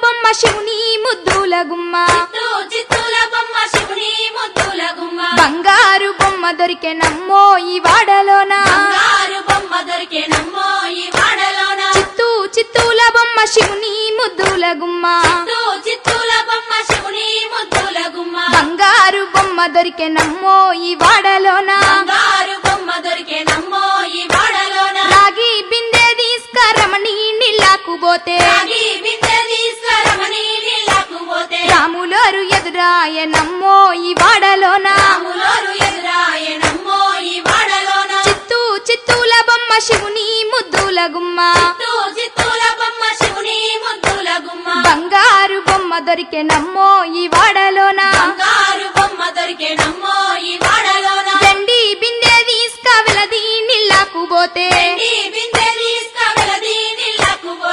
బొమ్మ శివుని ముద్దుల గుమ్మ చిత్తూల బొమ్మ శివుని ముద్దుల గుమ్మ బంగారు బొమ్మ దొరికెనమ్మో ఈ వాడలోన బంగారు బొమ్మ దొరికెనమ్మో ఈ వాడలోన చిత్తూల బొమ్మ శివుని ముద్దుల గుమ్మ చిత్తూల బొమ్మ శివుని ముద్దుల గుమ్మ బంగారు బొమ్మ దొరికెనమ్మో ఈ వాడలోన బంగారు బొమ్మ దొరికెనమ్మో ఈ వాడలోన రాగి బిందె తీసుకరమణి నీళ్ళకు పోతే రాగి బిందె తీసుకురమని నీళ్ళకు పోతే రాములోరు ఎదురాయనమ్మో ఈ వాడలోన రాములోరు ఎదురాయనమ్మో ఈ వాడలోన చిత్తూల బొమ్మ శివుని ముద్దుల గుమ్మ చిత్తూల బొమ్మ శివుని ముద్దుల గుమ్మ బంగారు బొమ్మ దొరికెనమ్మో ఈ వాడలోన బంగారు బొమ్మ దొరికెనమ్మో ఈ వాడలోన వెండి బిందె తీసుక వెలది నీళ్ళకు పోతే ఈ బిందె